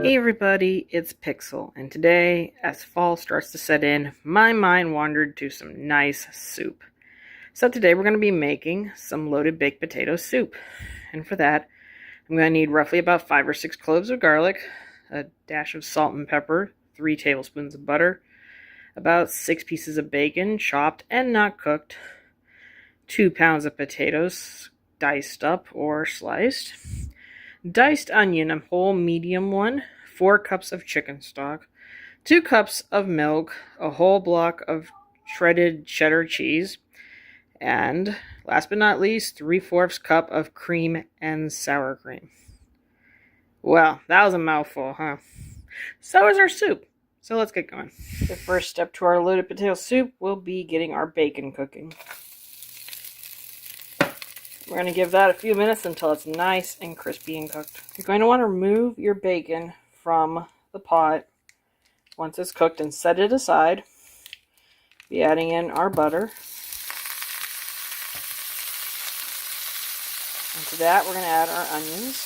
Hey everybody, it's Pixel, and today, as fall starts to set in, my mind wandered to some nice soup. So today we're going to be making some loaded baked potato soup. And for that, I'm going to need roughly about 5 or 6 cloves of garlic, a dash of salt and pepper, 3 tablespoons of butter, about 6 pieces of bacon, chopped and not cooked, 2 pounds of potatoes, diced up or sliced, diced onion, a whole medium one, 4 cups of chicken stock, 2 cups of milk, a whole block of shredded cheddar cheese, and last but not least, 3/4 cup of cream and sour cream. Well, that was a mouthful, huh? So is our soup. So let's get going. The first step to our loaded potato soup will be getting our bacon cooking. We're going to give that a few minutes until it's nice and crispy and cooked. You're going to want to remove your bacon from the pot once it's cooked and set it aside. Be adding in our butter. And to that we're going to add our onions.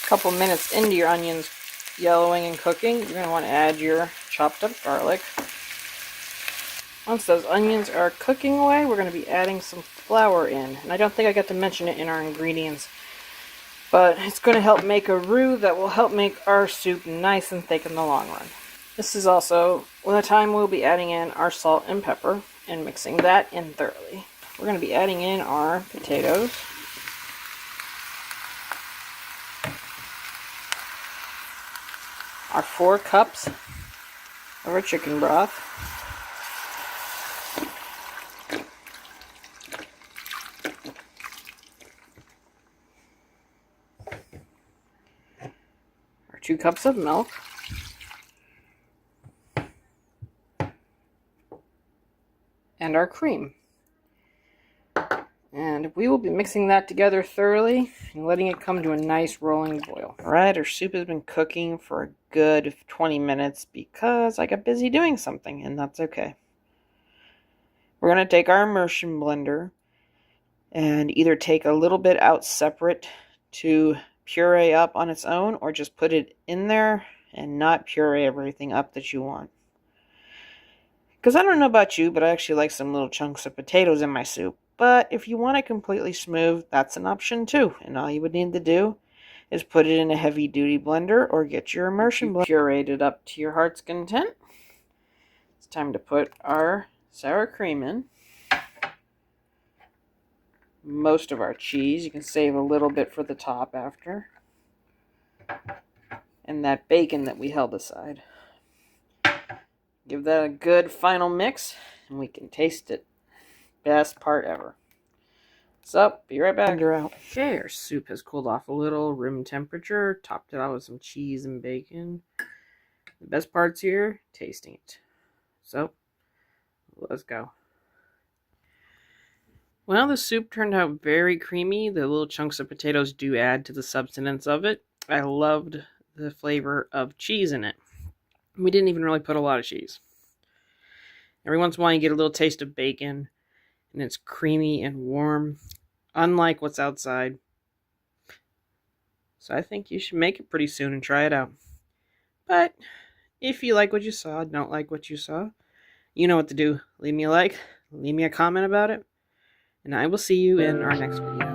A couple minutes into your onions yellowing and cooking, you're going to want to add your chopped up garlic. Once those onions are cooking away, we're going to be adding some flour in. And I don't think I got to mention it in our ingredients, but it's going to help make a roux that will help make our soup nice and thick in the long run. This is also the time we'll be adding in our salt and pepper and mixing that in thoroughly. We're going to be adding in our potatoes. Our 4 cups of our chicken broth. Our 2 cups of milk. And our cream. And we will be mixing that together thoroughly and letting it come to a nice rolling boil. Alright, our soup has been cooking for a good 20 minutes because I got busy doing something, and that's okay. We're going to take our immersion blender and either take a little bit out separate to puree up on its own, or just put it in there and not puree everything up that you want. Because I don't know about you, but I actually like some little chunks of potatoes in my soup. But if you want it completely smooth, that's an option too. And all you would need to do is put it in a heavy duty blender or get your immersion blender. Pureed it up to your heart's content. It's time to put our sour cream in. Most of our cheese. You can save a little bit for the top after. And that bacon that we held aside. Give that a good final mix and we can taste it. Best part ever. So, be right back. Okay, our soup has cooled off a little, room temperature. Topped it out with some cheese and bacon. The best part's here, tasting it. So, let's go. Well, the soup turned out very creamy. The little chunks of potatoes do add to the substance of it. I loved the flavor of cheese in it. We didn't even really put a lot of cheese. Every once in a while you get a little taste of bacon, and it's creamy and warm, unlike what's outside. So I think you should make it pretty soon and try it out. But if you like what you saw, don't like what you saw, you know what to do. Leave me a like, leave me a comment about it, and I will see you in our next video.